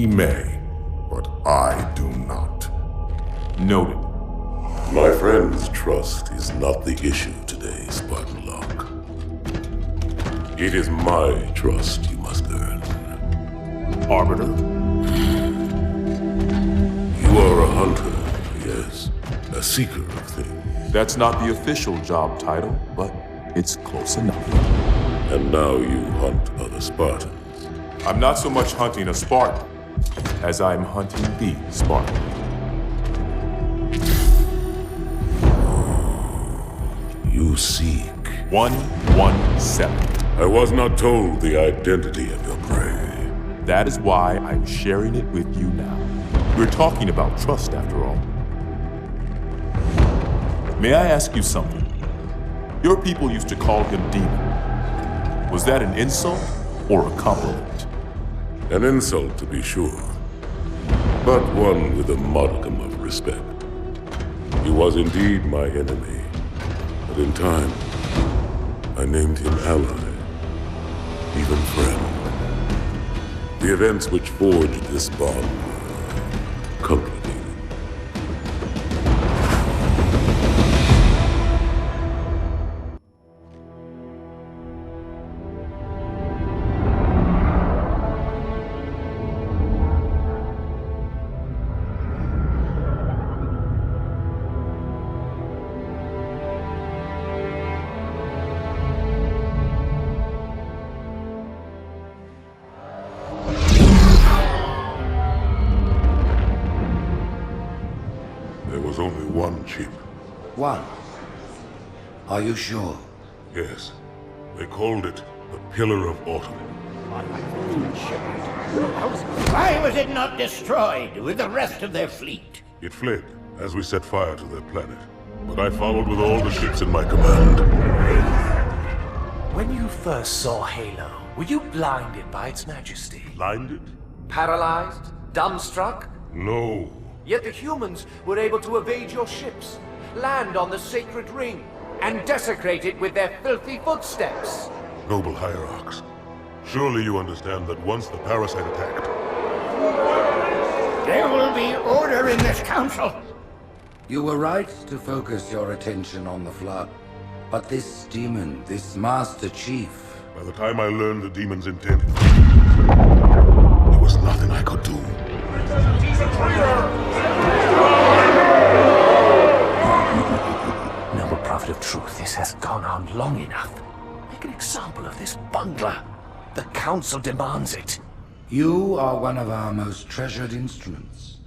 He may, but I do not. Noted. My friend's trust is not the issue today, Spartan Locke. It is my trust you must earn. Arbiter? You are a hunter, yes. A seeker of things. That's not the official job title, but it's close enough. And now you hunt other Spartans. I'm not so much hunting a Spartan as I'm hunting the Spartan. You seek. 117. I was not told the identity of your prey. That is why I'm sharing it with you now. We're talking about trust, after all. May I ask you something? Your people used to call him Demon. Was that an insult or a compliment? An insult, to be sure, but one with a modicum of respect. He was indeed my enemy, but in time, I named him ally, even friend. The events which forged this bond were complicated. There was only one chip. One? Are you sure? Yes. They called it the Pillar of Autumn. Why was it not destroyed with the rest of their fleet? It fled as we set fire to their planet. But I followed with all the ships in my command. When you first saw Halo, were you blinded by its majesty? Blinded? Paralyzed? Dumbstruck? No. Yet the humans were able to evade your ships, land on the sacred ring, and desecrate it with their filthy footsteps. Noble hierarchs, surely you understand that once the parasite attacked... There will be order in this council. You were right to focus your attention on the Flood. But this demon, this Master Chief... By the time I learned the demon's intent, there was nothing I could do. Noble prophet of truth, this has gone on long enough. Make an example of this bungler. The council demands it. You are one of our most treasured instruments.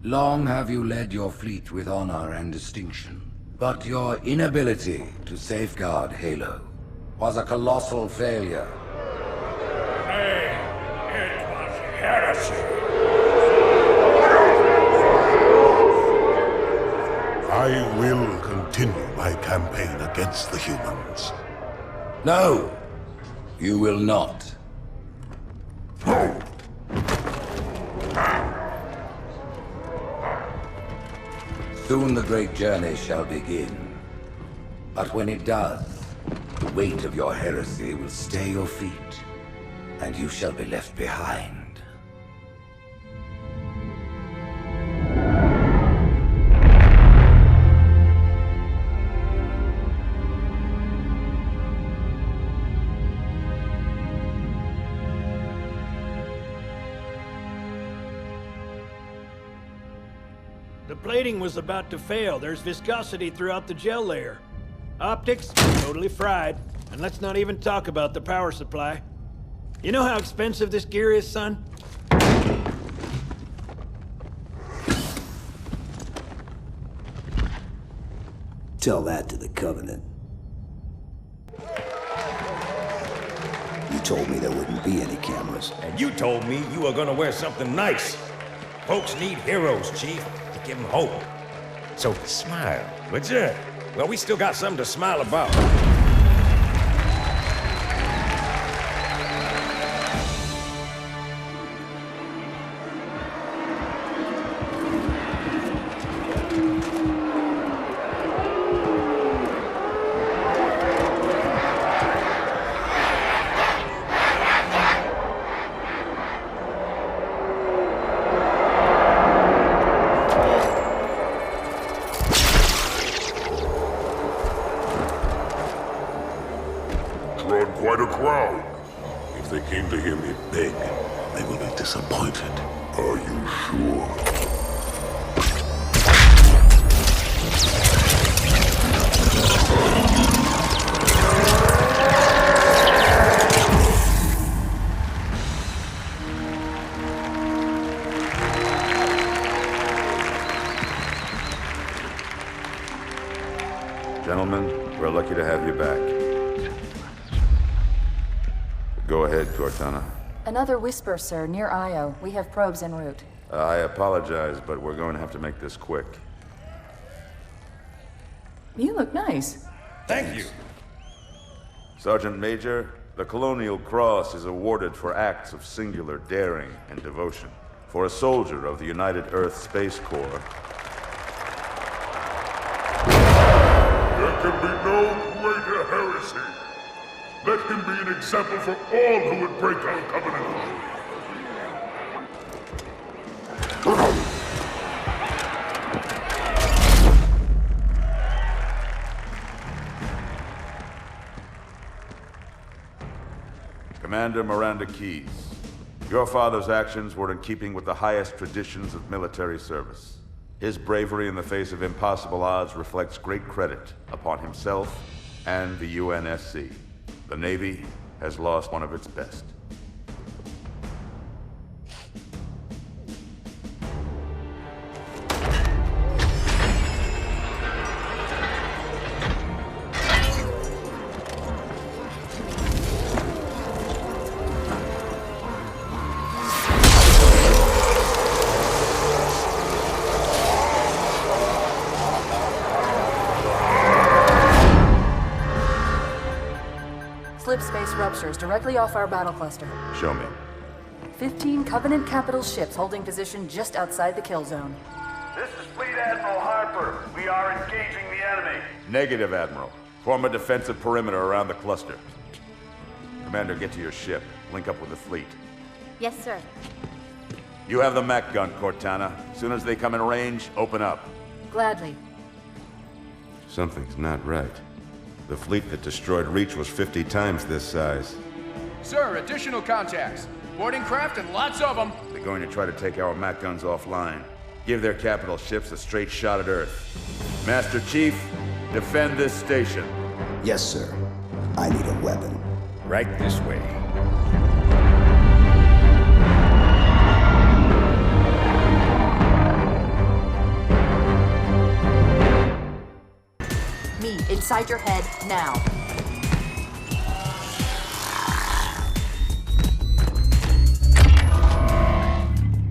Long have you led your fleet with honor and distinction. But your inability to safeguard Halo was a colossal failure. It was heresy. I will continue my campaign against the humans. No, you will not. Soon the great journey shall begin. But when it does, the weight of your heresy will stay your feet, and you shall be left behind. The plating was about to fail. There's viscosity throughout the gel layer. Optics, totally fried. And let's not even talk about the power supply. You know how expensive this gear is, son? Tell that to the Covenant. You told me there wouldn't be any cameras. And you told me you were gonna wear something nice. Folks need heroes, Chief, to give them hope. So smile, would you? Well, we still got something to smile about. quite a crowd. If they came to hear me beg, they will be disappointed. Are you sure? Gentlemen, we're lucky to have you back. Go ahead, Cortana. Another whisper, sir, near Io. We have probes en route. I apologize, but we're going to have to make this quick. You look nice. Thank you. Sergeant Major, the Colonial Cross is awarded for acts of singular daring and devotion. For a soldier of the United Earth Space Corps, There can be no greater heresy. Let him be an example for all who would break our covenant. Commander Miranda Keyes, your father's actions were in keeping with the highest traditions of military service. His bravery in the face of impossible odds reflects great credit upon himself and the UNSC. The Navy has lost one of its best. Slipspace ruptures directly off our battle cluster. Show me. 15 Covenant capital ships holding position just outside the kill zone. This is Fleet Admiral Harper. We are engaging the enemy. Negative, Admiral. Form a defensive perimeter around the cluster. Commander, get to your ship. Link up with the fleet. Yes, sir. You have the Mac gun, Cortana. As soon as they come in range, open up. Gladly. Something's not right. The fleet that destroyed Reach was 50 times this size. Sir, additional contacts. Boarding craft and lots of them. They're going to try to take our Mac guns offline. Give their capital ships a straight shot at Earth. Master Chief, defend this station. Yes, sir. I need a weapon. Right this way. Me, inside your head, now.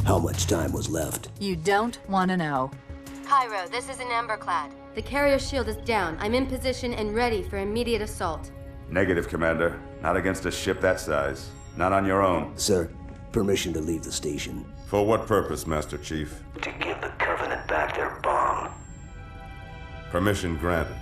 How much time was left? You don't want to know. Cairo, this is an Emberclad. The carrier shield is down. I'm in position and ready for immediate assault. Negative, Commander. Not against a ship that size. Not on your own. Sir, permission to leave the station. For what purpose, Master Chief? To give the Covenant back their bomb. Permission granted.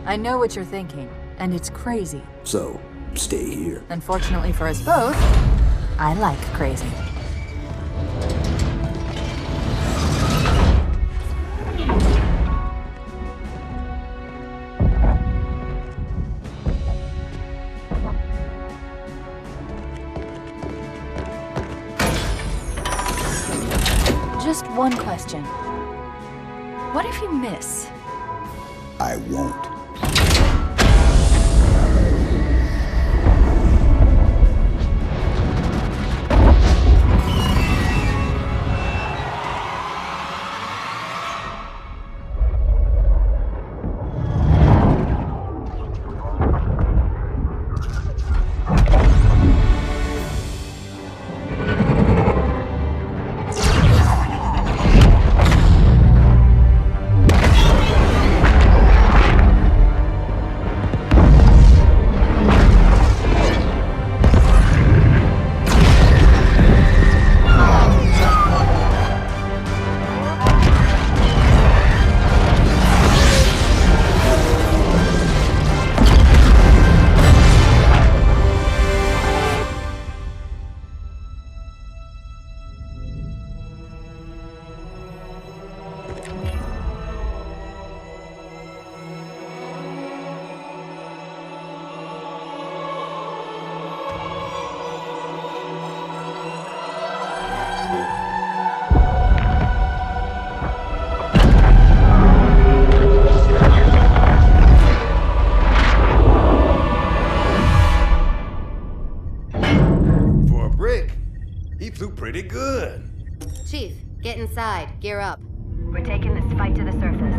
I know what you're thinking, and it's crazy. So, stay here. Unfortunately for us both, I like crazy. Just one question. What if you miss? I won't. good. Chief, get inside. Gear up. We're taking this fight to the surface.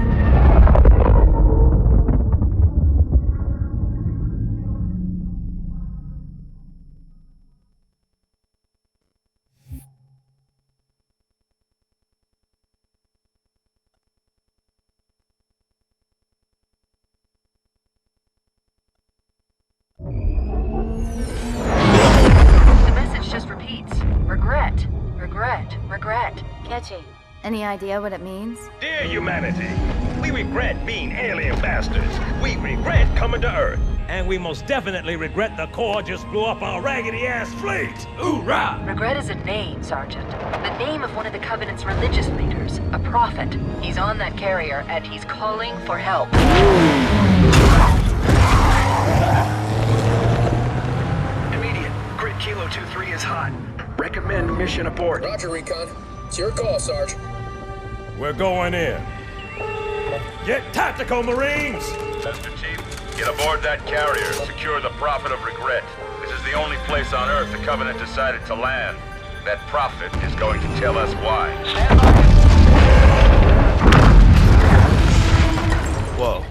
The message just repeats. Regret, regret, regret. Catchy. Any idea what it means? Dear humanity, we regret being alien bastards. We regret coming to Earth. And we most definitely regret the Corps just blew up our raggedy-ass fleet. Hoorah! Regret is a name, Sergeant. The name of one of the Covenant's religious leaders, a prophet. He's on that carrier, and he's calling for help. Immediate. Grid Kilo 2-3 is hot. Recommend mission abort. Roger, Recon. It's your call, Sarge. We're going in. Get tactical, Marines! Chester Chief, get aboard that carrier and secure the Prophet of Regret. This is the only place on Earth the Covenant decided to land. That Prophet is going to tell us why. Whoa.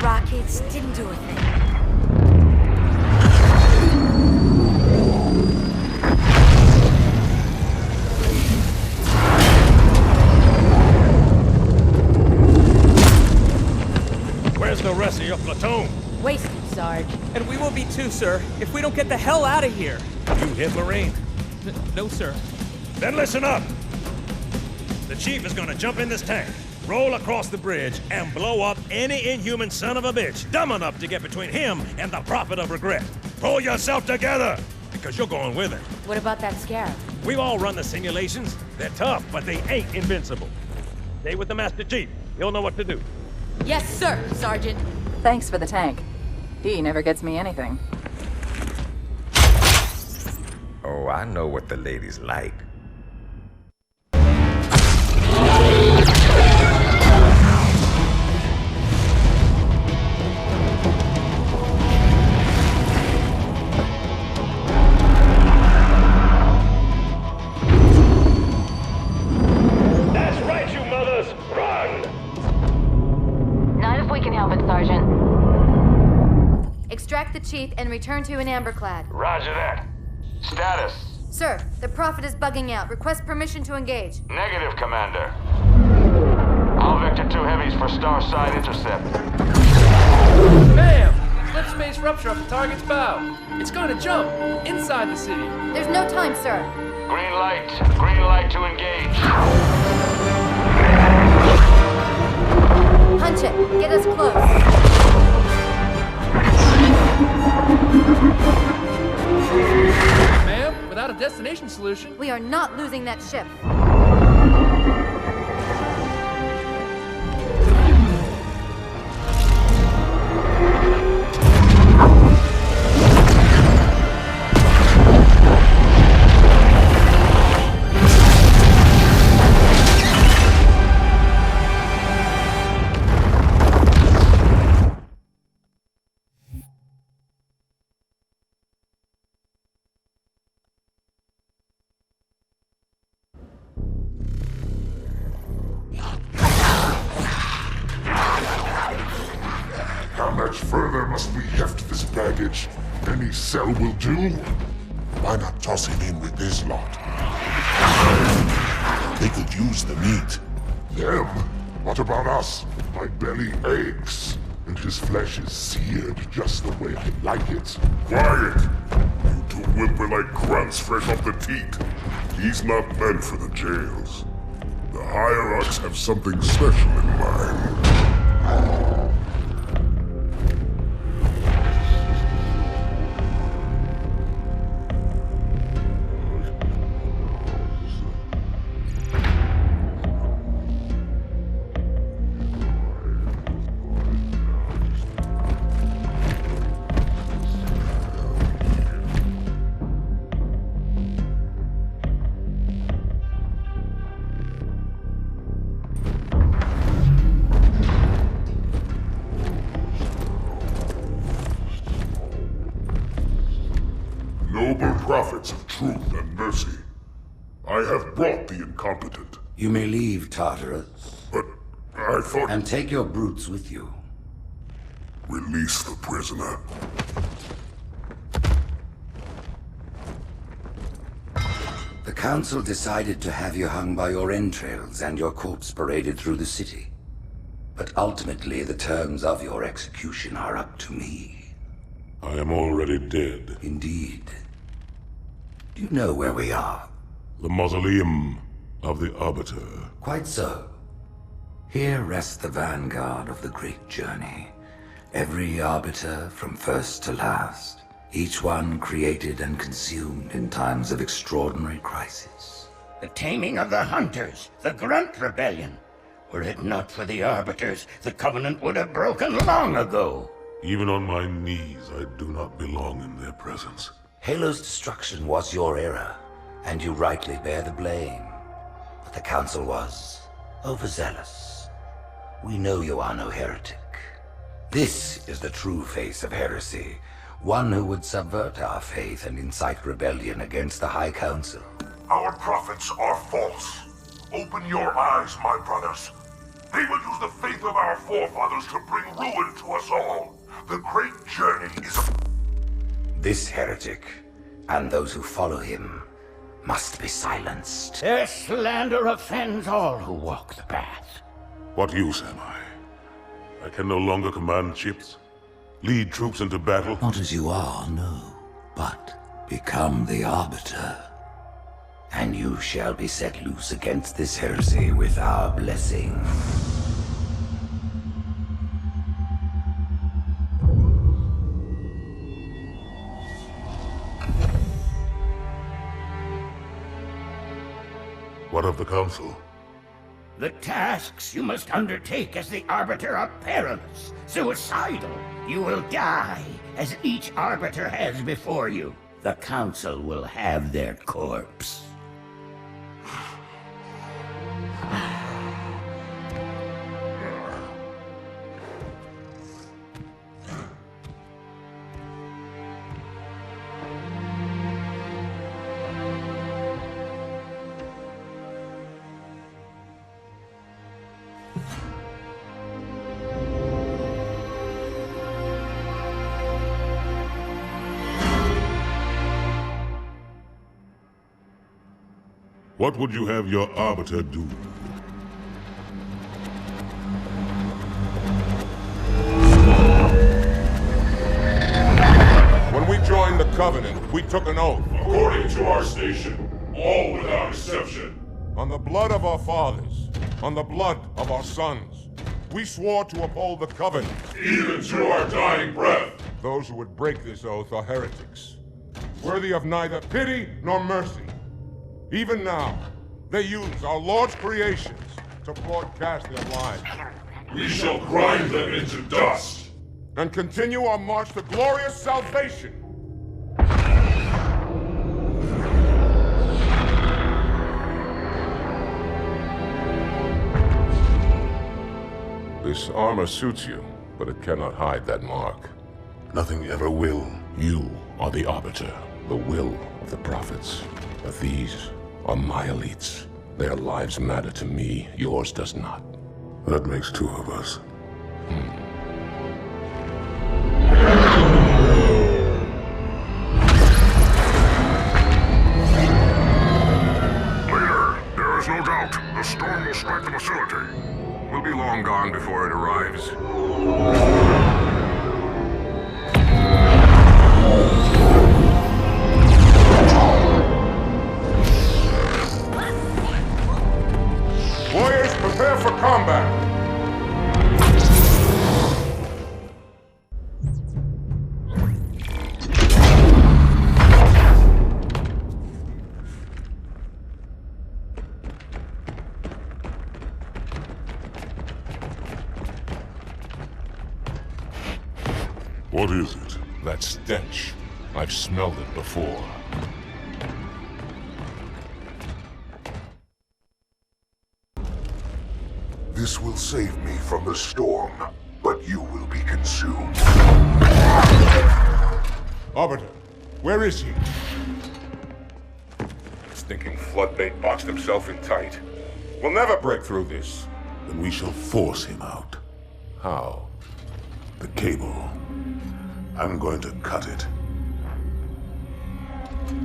Rockets didn't do a thing. Where's the rest of your platoon? Wasted, Sarge. And we will be too, sir, if we don't get the hell out of here. You hit Marine? No, sir. Then listen up. The Chief is gonna jump in this tank, roll across the bridge, and blow up any inhuman son of a bitch dumb enough to get between him and the Prophet of Regret. Pull yourself together, because you're going with him. What about that scarab? We've all run the simulations. They're tough, but they ain't invincible. Stay with the Master Chief. He'll know what to do. Yes, sir, Sergeant. Thanks for the tank. He never gets me anything. Oh, I know what the ladies like. Extract the Chief and return to an amberclad. Roger that. Status? Sir, the Prophet is bugging out. Request permission to engage. Negative, Commander. All Vector 2 heavies for Starside intercept. Bam! Slipspace rupture off the target's bow. It's going to jump inside the city. There's no time, sir. Green light to engage. Punch it. Get us close. Ma'am, without a destination solution... We are not losing that ship. How much further must we heft this baggage? Any cell will do? Why not toss him in with this lot? They could use the meat. Them? What about us? My belly aches, and his flesh is seared just the way I like it. Quiet! You two whimper like grunts fresh off the teat. He's not meant for the jails. The hierarchs have something special in mind. noble prophets of truth and mercy, I have brought the incompetent. You may leave, Tartarus. But I thought... And take your brutes with you. Release the prisoner. The Council decided to have you hung by your entrails and your corpse paraded through the city. But ultimately, the terms of your execution are up to me. I am already dead. Indeed. Do you know where we are? The mausoleum of the Arbiter. Quite so. Here rests the vanguard of the great journey. Every Arbiter from first to last. Each one created and consumed in times of extraordinary crisis. The taming of the Hunters, the Grunt Rebellion. Were it not for the Arbiters, the Covenant would have broken long ago. Even on my knees, I do not belong in their presence. Halo's destruction was your error, and you rightly bear the blame. But the Council was overzealous. We know you are no heretic. This is the true face of heresy. One who would subvert our faith and incite rebellion against the High Council. Our prophets are false. Open your eyes, my brothers. They will use the faith of our forefathers to bring ruin to us all. The great journey is... This heretic, and those who follow him, must be silenced. Their slander offends all who walk the path. What use am I? I can no longer command ships, lead troops into battle. Not as you are, no, but become the Arbiter. And you shall be set loose against this heresy with our blessing. What of the Council? The tasks you must undertake as the Arbiter are perilous, suicidal. You will die, as each Arbiter has before you. The Council will have their corpse. What would you have your Arbiter do? When we joined the Covenant, we took an oath. According to our station, all without exception. On the blood of our fathers, on the blood of our sons, we swore to uphold the Covenant. Even to our dying breath. Those who would break this oath are heretics, worthy of neither pity nor mercy. Even now, they use our Lord's creations to broadcast their lies. We shall grind them into dust. And continue our march to glorious salvation. This armor suits you, but it cannot hide that mark. Nothing ever will. You are the Arbiter, the will of the prophets. But these are my elites. Their lives matter to me, yours does not. That makes two of us. Later, there is no doubt the storm will strike the facility. We'll be long gone before it arrives. Warriors, prepare for combat! What is it? That stench. I've smelled it before. This will save me from the storm, but you will be consumed. Arbiter, where is he? stinking floodbait boxed himself in tight. We'll never break through this. Then we shall force him out. How? The cable. I'm going to cut it.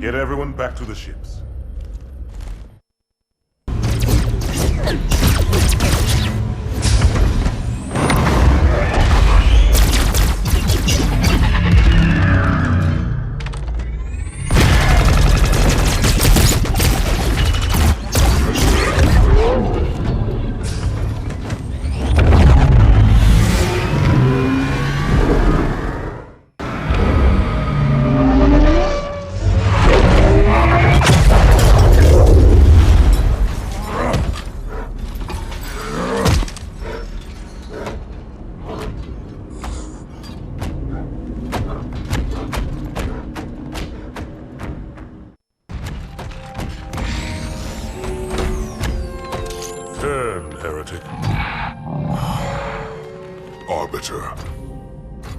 Get everyone back to the ships. Heretic. Arbiter,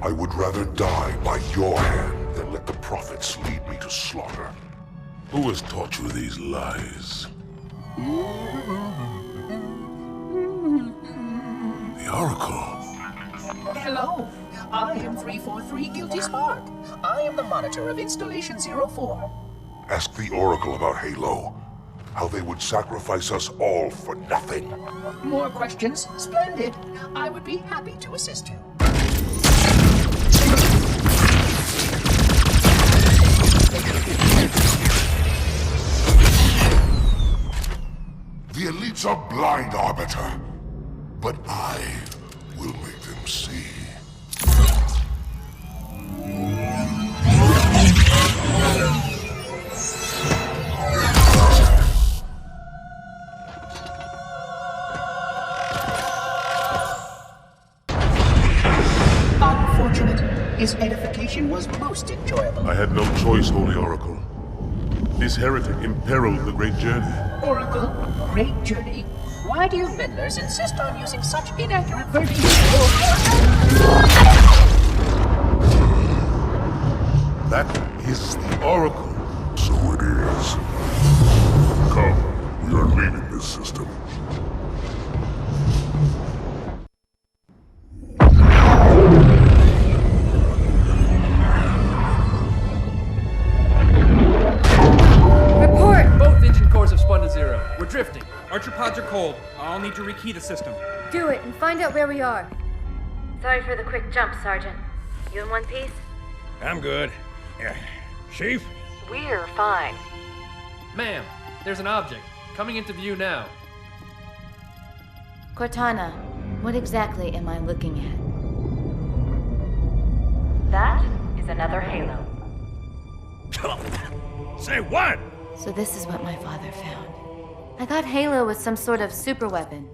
I would rather die by your hand than let the prophets lead me to slaughter. Who has taught you these lies? The Oracle. Hello, I am 343 Guilty Spark. I am the monitor of Installation 04. Ask the Oracle about Halo. How they would sacrifice us all for nothing. More questions? Splendid. I would be happy to assist you. The elites are blind, Arbiter. But I will make them see. His edification was most enjoyable. I had no choice, Holy Oracle. This heretic imperiled the great journey. Oracle, great journey. Why do you meddlers insist on using such inaccurate verbiage? That is the Oracle. So it is. Come, we are leaving this system. We're drifting. Archer pods are cold. I'll need to rekey the system. Do it and find out where we are. Sorry for the quick jump, Sergeant. You in one piece? I'm good. Chief? We're fine. Ma'am, there's an object coming into view now. Cortana, what exactly am I looking at? That is another Halo. Say what? So this is what my father found. I thought Halo was some sort of super weapon.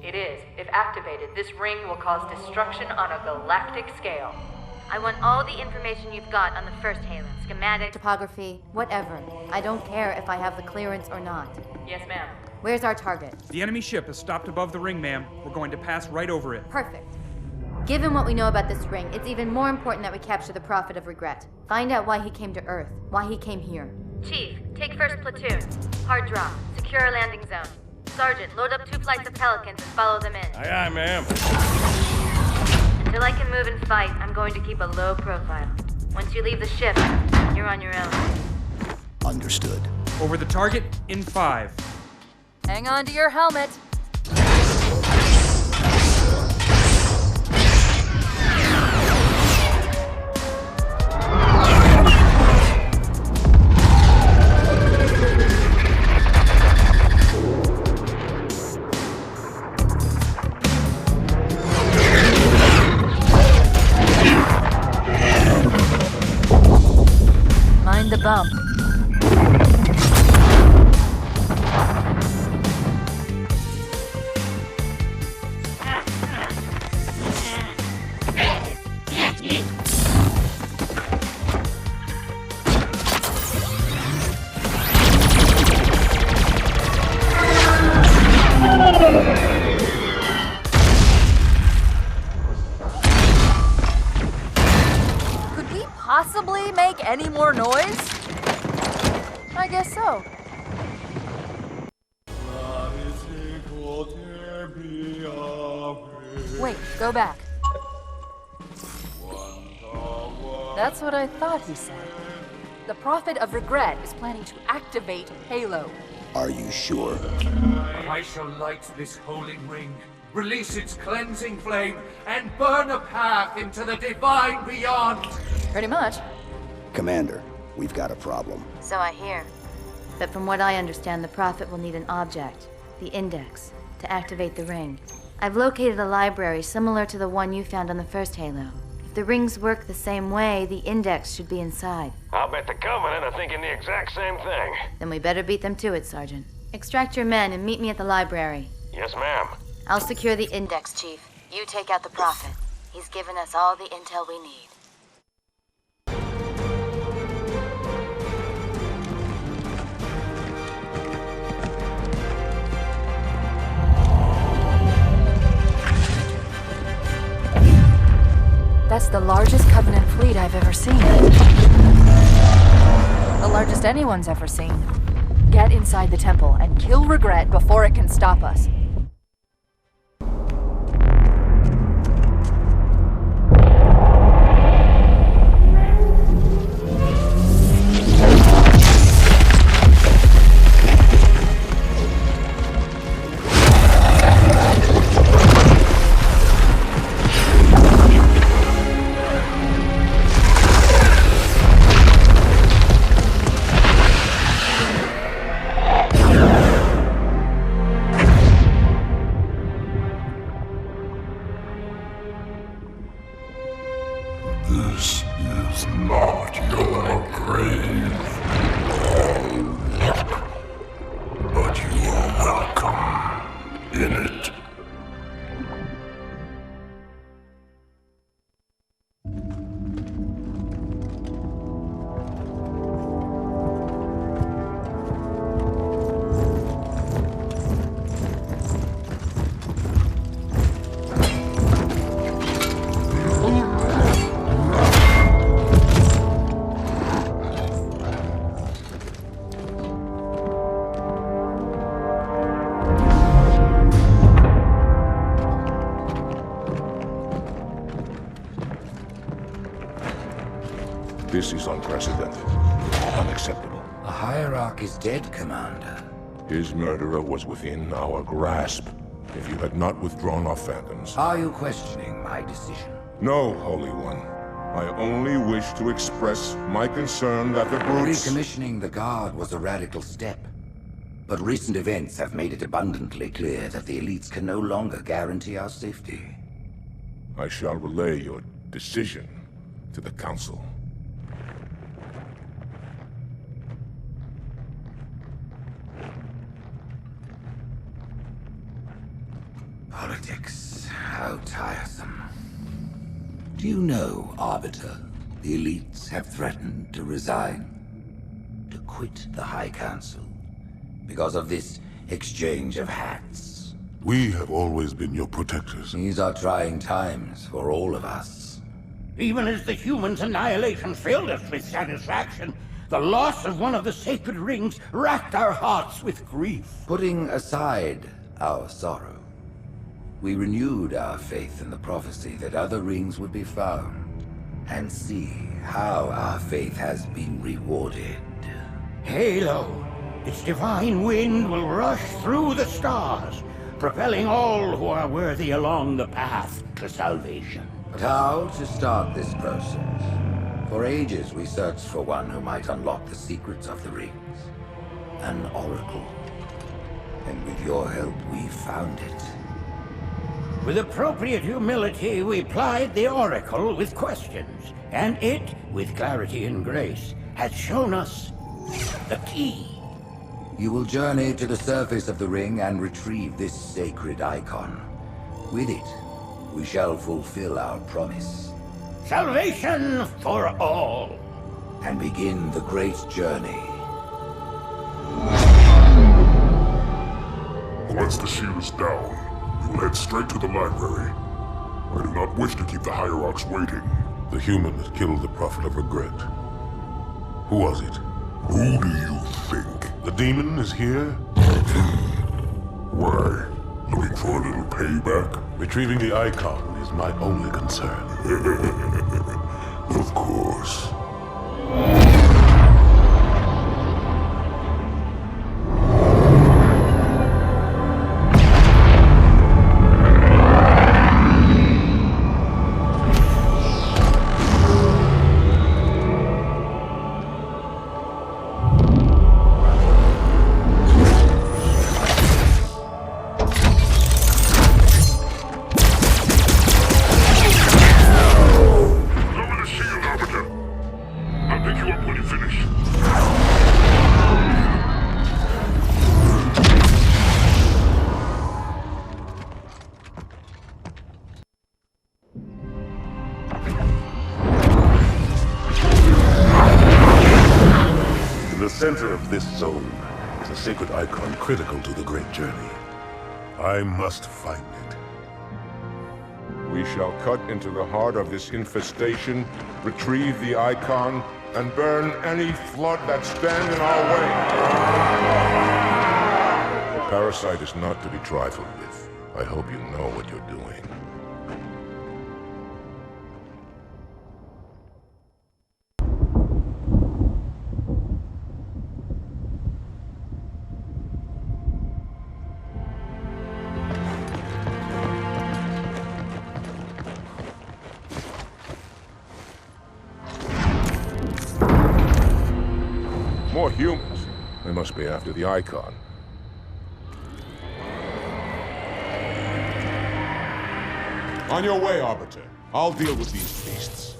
It is. If activated, this ring will cause destruction on a galactic scale. I want all the information you've got on the first Halo. Schematic, topography, whatever. I don't care if I have the clearance or not. Yes, ma'am. Where's our target? The enemy ship is stopped above the ring, ma'am. We're going to pass right over it. Perfect. Given what we know about this ring, it's even more important that we capture the Prophet of Regret. Find out why he came to Earth, why he came here. Chief, take first platoon. Hard drop. Secure our landing zone. Sergeant, load up 2 flights of Pelicans and follow them in. Aye, aye, ma'am. Until I can move and fight, I'm going to keep a low profile. Once you leave the ship, you're on your own. Understood. Over the target in 5. Hang on to your helmet. Mind the bump. Could we possibly make any more noise? I guess so. Wait, go back. That's what I thought he said. The Prophet of Regret is planning to activate Halo. Are you sure? I shall light this holy ring, release its cleansing flame, and burn a path into the divine beyond. Pretty much. Commander, we've got a problem. So I hear. But from what I understand, the Prophet will need an object, the Index, to activate the ring. I've located a library similar to the one you found on the first Halo. If the rings work the same way, the Index should be inside. I'll bet the Covenant are thinking the exact same thing. Then we better beat them to it, Sergeant. Extract your men and meet me at the library. Yes, ma'am. I'll secure the Index, Chief. You take out the Prophet. He's given us all the intel we need. That's the largest Covenant fleet I've ever seen. The largest anyone's ever seen. Get inside the temple and kill Regret before it can stop us. This is not your grave, but you are welcome in it. This is unprecedented. Unacceptable. The Hierarch is dead, Commander. His murderer was within our grasp. If you had not withdrawn our phantoms... Are you questioning my decision? No, Holy One. I only wish to express my concern that the brutes... Recommissioning the Guard was a radical step. But recent events have made it abundantly clear that the elites can no longer guarantee our safety. I shall relay your decision to the Council. Politics, how tiresome. Do you know, Arbiter, the elites have threatened to resign, to quit the High Council, because of this exchange of hats? We have always been your protectors. These are trying times for all of us. Even as the humans' annihilation filled us with satisfaction, the loss of one of the sacred rings racked our hearts with grief. Putting aside our sorrow, we renewed our faith in the prophecy that other rings would be found, and see how our faith has been rewarded. Halo, its divine wind will rush through the stars, propelling all who are worthy along the path to salvation. But how to start this process? For ages we searched for one who might unlock the secrets of the rings. An oracle. And with your help, we found it. With appropriate humility, we plied the Oracle with questions, and it, with clarity and grace, has shown us the key. You will journey to the surface of the ring and retrieve this sacred icon. With it, we shall fulfill our promise. Salvation for all. And begin the great journey. Once the shield is down, we will head straight to the library. I do not wish to keep the Hierarchs waiting. The human that killed the Prophet of Regret. Who was it? Who do you think? The demon is here? Why? Looking for a little payback? Retrieving the icon is my only concern. Of course. In the center of this zone is a sacred icon critical to the great journey. I must find it. We shall cut into the heart of this infestation, retrieve the icon, and burn any flood that stand in our way. The parasite is not to be trifled with. I hope you know what you're doing. More humans. They must be after the icon. On your way, Arbiter. I'll deal with these beasts.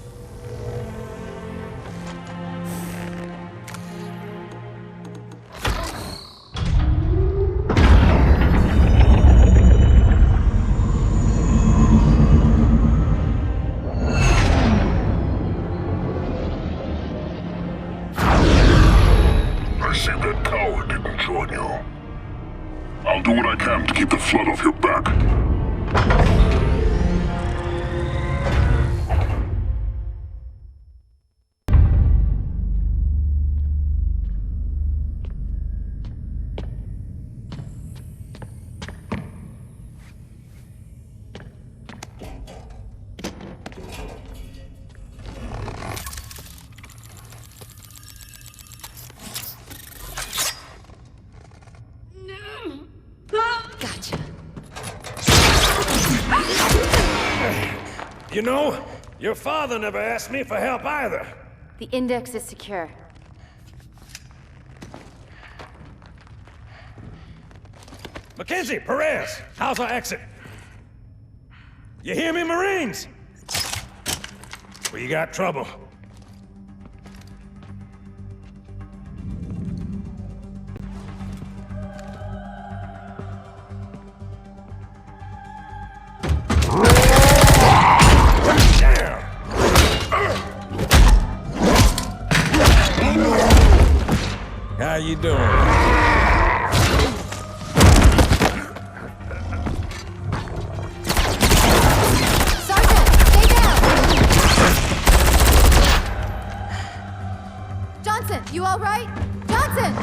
I see that coward didn't join you. I'll do what I can to keep the flood off your back. Gotcha. You know, your father never asked me for help either. The index is secure. Mackenzie, Perez, how's our exit? You hear me, Marines? We got trouble. How you doing? Sergeant, stay down! Johnson, you all right? Johnson!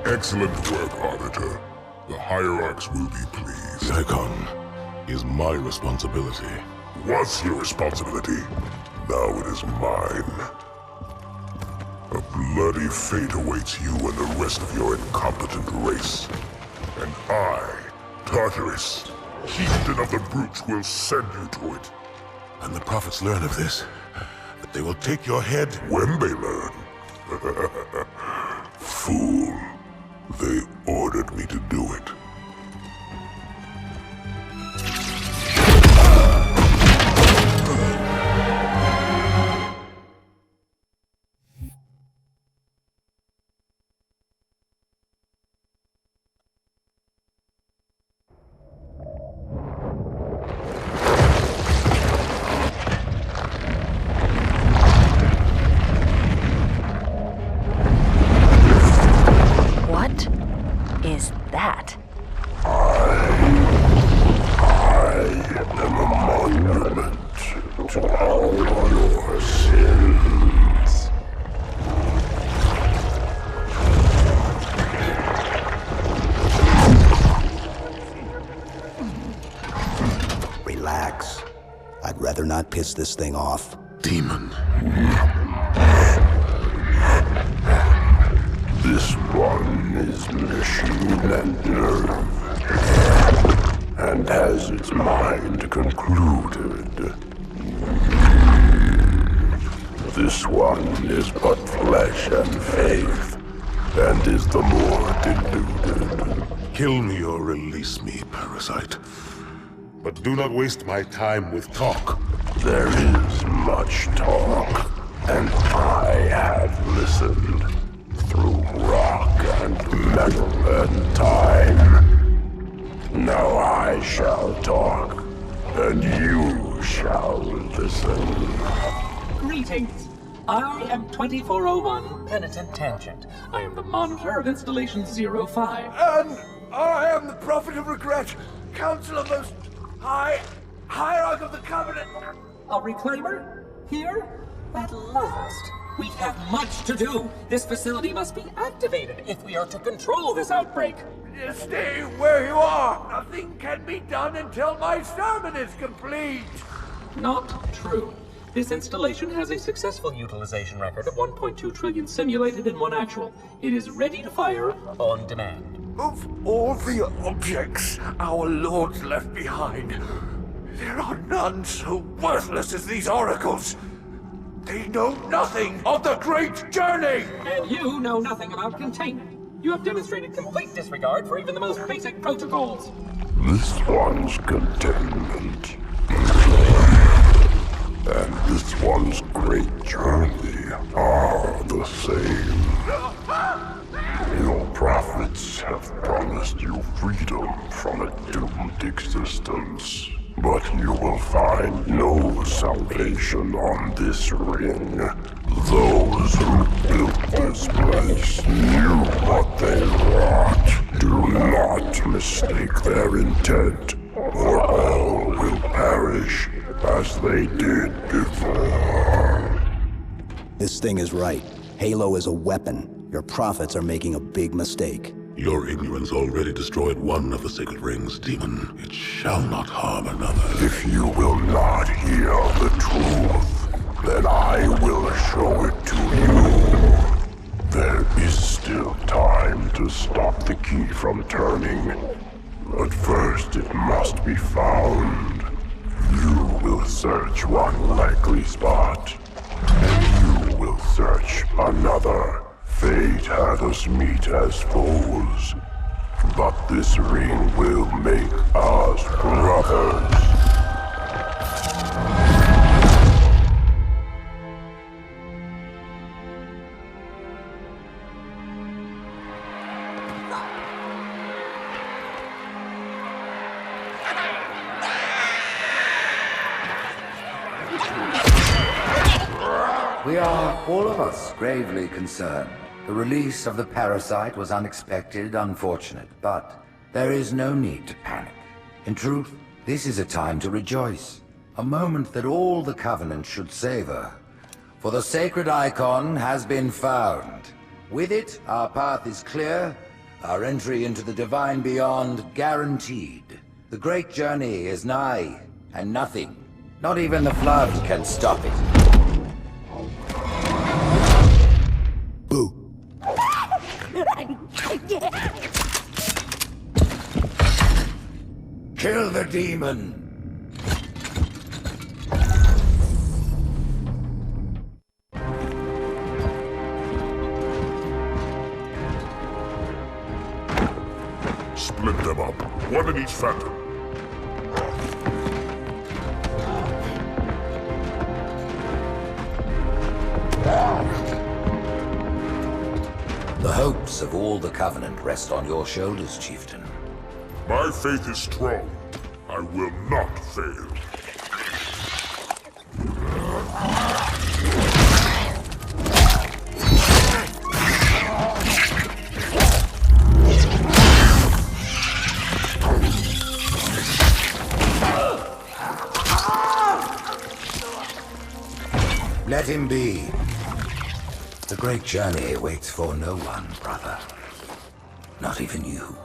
Excellent work, Arbiter. The Hierarchs will be pleased. The icon is my responsibility. Was your responsibility. Now it is mine. A bloody fate awaits you and the rest of your incompetent race. And I, Tartarus, chieftain of the brutes, will send you to it. And the prophets learn of this, that they will take your head. When they learn. Fool. They ordered me to do it. What is that? I am a monument to all your sins. rather not piss this thing off. Demon. This one is machine and nerve, and has its mind concluded. This one is but flesh and faith, and is the more deluded. Kill me or release me, parasite. But do not waste my time with talk. There is much talk, and I have listened through rock and metal and time. Now I shall talk, and you shall listen. Greetings. I am 2401 Penitent Tangent. I am the monitor of Installation 05. And I am the Prophet of Regret, Counselor Most High, Hierarch of the Covenant. A reclaimer? Here? At last. We have much to do. This facility must be activated if we are to control this outbreak. Stay where you are. Nothing can be done until my sermon is complete. Not true. This installation has a successful utilization record of 1.2 trillion simulated and 1 actual. It is ready to fire on demand. Of all the objects our lords left behind, there are none so worthless as these oracles. They know nothing of the great journey! And you know nothing about containment. You have demonstrated complete disregard for even the most basic protocols. This one's containment. And this one's great journey are the same. Your prophets have promised you freedom from a doomed existence. But you will find no salvation on this ring. Those who built this place knew what they wrought. Do not mistake their intent, or all will perish as they did before. This thing is right. Halo is a weapon. Your prophets are making a big mistake. Your ignorance already destroyed one of the sacred rings, demon. It shall not harm another. If you will not hear the truth, then I will show it to you. There is still time to stop the key from turning. But first it must be found. You will search one likely spot, and you will search another. Fate had us meet as foes, but this ring will make us brothers. We are, all of us, gravely concerned. The release of the parasite was unexpected, unfortunate, but there is no need to panic. In truth, this is a time to rejoice. A moment that all the Covenant should savor. For the sacred icon has been found. With it, our path is clear, our entry into the divine beyond guaranteed. The great journey is nigh, and nothing, not even the flood, can stop it. Boo. Kill the demon! Split them up, one in each phantom. The hopes of all the Covenant rest on your shoulders, Chieftain. My faith is strong. I will not fail. Let him be. The great journey waits for no one, brother. Not even you.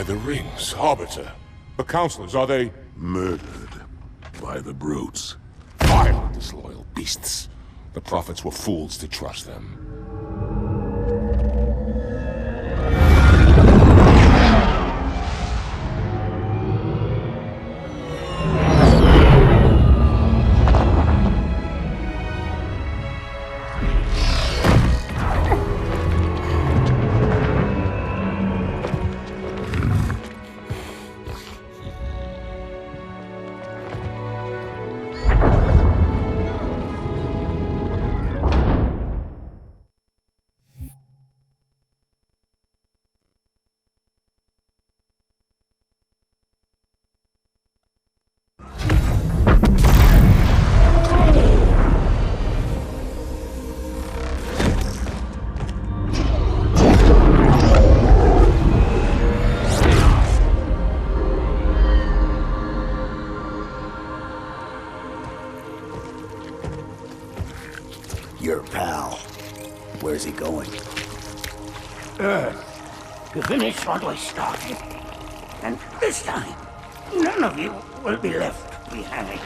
by the rings, Arbiter. The counselors, are they... Murdered by the brutes. Vile, disloyal beasts. The prophets were fools to trust them. Your pal. Where's he going? Earth, to finish what we started. And this time, none of you will be left behind.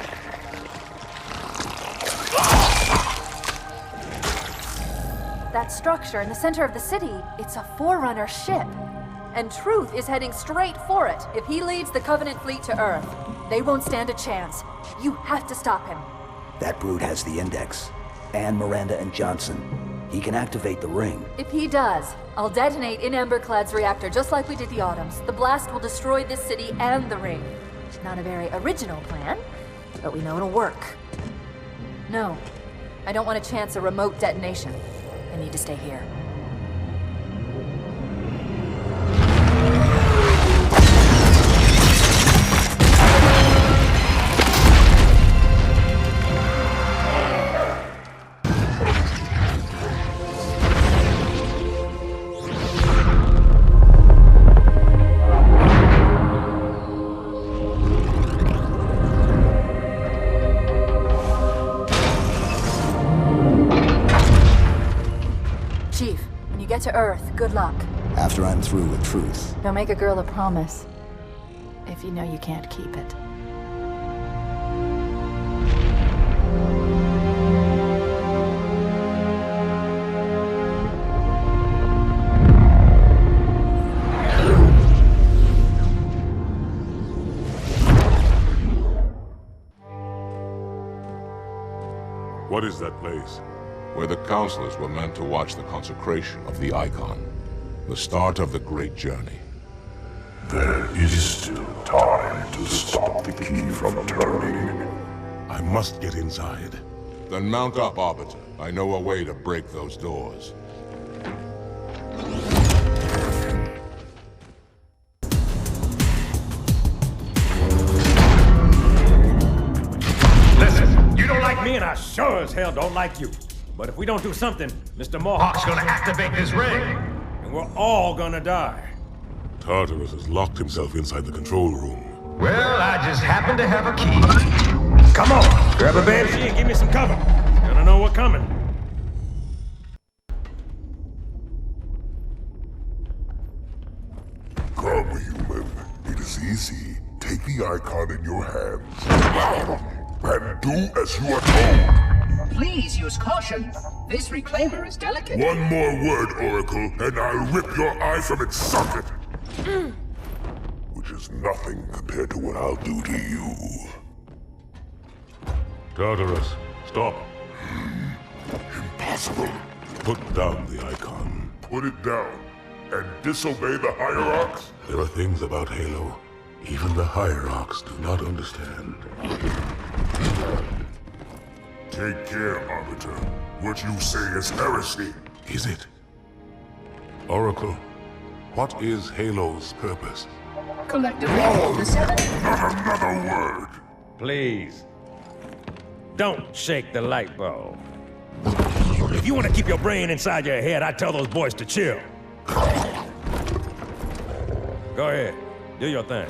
That structure in the center of the city, it's a Forerunner ship. And Truth is heading straight for it. If he leads the Covenant fleet to Earth, they won't stand a chance. You have to stop him. That brute has the Index. And Miranda and Johnson. He can activate the ring. If he does, I'll detonate in Emberclad's reactor just like we did the Autumns. The blast will destroy this city and the ring. Not a very original plan, but we know it'll work. No, I don't want to chance a remote detonation. I need to stay here. Get to Earth. Good luck. After I'm through with Truth. Don't make a girl a promise if you know you can't keep it. What is that place? Where the counselors were meant to watch the consecration of the Icon. The start of the great journey. There is still time to stop the key from turning. I must get inside. Then mount up, Arbiter. I know a way to break those doors. Listen, you don't like me and I sure as hell don't like you. But if we don't do something, Mr. Mohawk's gonna activate this ring, and we're all gonna die. Tartarus has locked himself inside the control room. Well, I just happen to have a key. Come on, grab a banshee and give me some cover. He's gonna know we're coming. Come, human. It is easy. Take the Icon in your hands. And do as you are told. Please use caution. This reclaimer is delicate. One more word, Oracle, and I'll rip your eye from its socket. Which is nothing compared to what I'll do to you. Tartarus, stop. Impossible. Put down the Icon. Put it down and disobey the Hierarchs? There are things about Halo even the Hierarchs do not understand. Take care, Arbiter. What you say is heresy. Is it? Oracle, what is Halo's purpose? Collectively, the Not another word. Please, don't shake the light bulb. If you want to keep your brain inside your head, I tell those boys to chill. Go ahead, do your thing.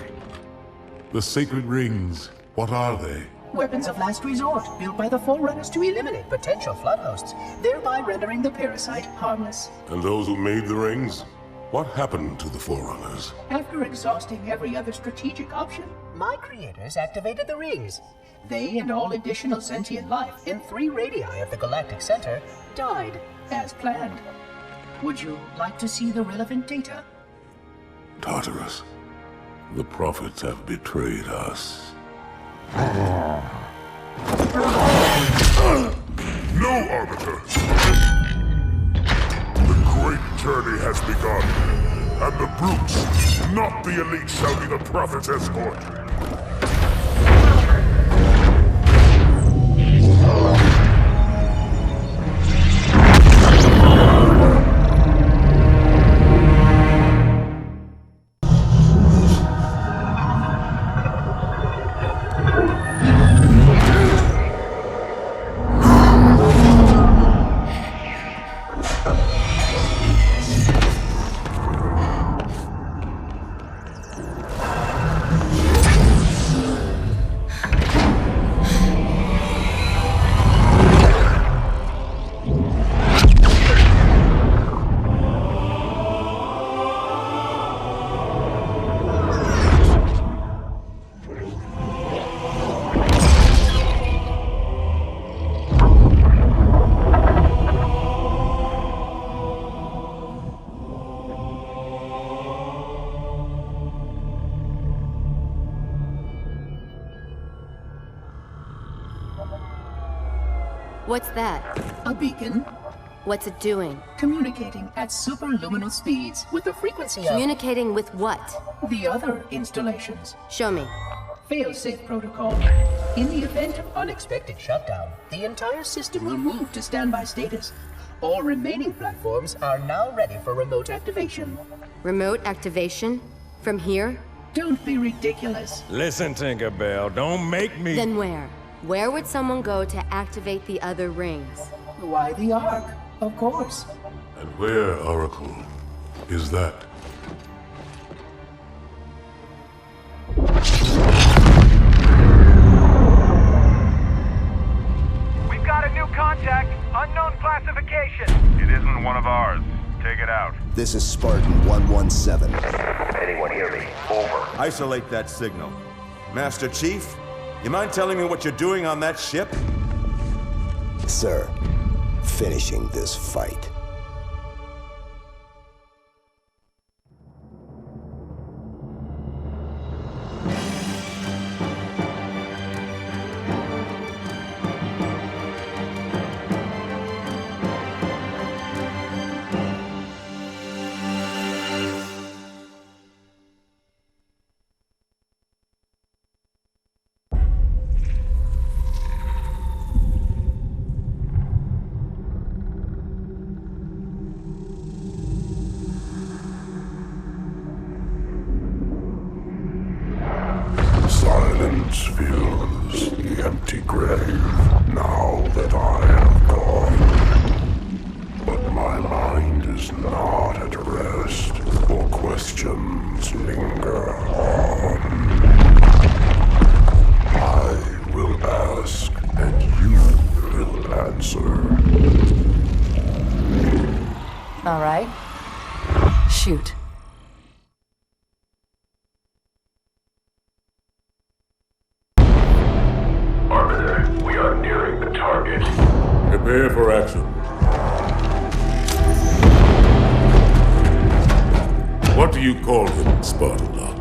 The sacred rings, what are they? Weapons of last resort, built by the Forerunners to eliminate potential flood hosts, thereby rendering the parasite harmless. And those who made the rings? What happened to the Forerunners? After exhausting every other strategic option, my creators activated the rings. They and all additional sentient life in 3 radii of the galactic center died as planned. Would you like to see the relevant data? Tartarus, the prophets have betrayed us. No, Arbiter! The great journey has begun, and the brutes, not the elite, shall be the prophet's escort. What's that? A beacon. What's it doing? Communicating at superluminal speeds with the frequency of... Communicating with what? The other installations. Show me. Fail-safe protocol. In the event of unexpected shutdown, the entire system will move to standby status. All remaining platforms are now ready for remote activation. Remote activation? From here? Don't be ridiculous. Listen, Tinkerbell, don't make me... Then where? Where would someone go to activate the other rings? Why the Ark? Of course. And where, Oracle, is that? We've got a new contact. Unknown classification. It isn't one of ours. Take it out. This is Spartan 117. Anyone hear me? Over. Isolate that signal. Master Chief, you mind telling me what you're doing on that ship? Sir, finishing this fight. Silence fills the empty grave now that I have gone. But my mind is not at rest, for questions linger on. I will ask, and you will answer. All right. Shoot. Arbiter, we are nearing the target. Prepare for action. What do you call him, Spartan Lock?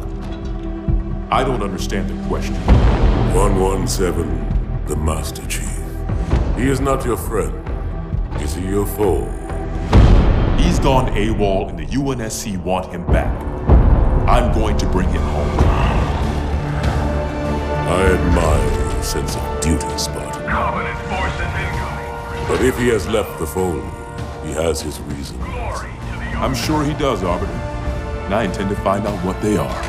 I don't understand the question. 117, the Master Chief. He is not your friend. Is he your foe? He's gone AWOL and the UNSC want him back. I'm going to bring him home. I admire your sense of duty, Spartan. Covenant forces incoming. But if he has left the fold, he has his reasons. I'm sure he does, Arbiter. And I intend to find out what they are.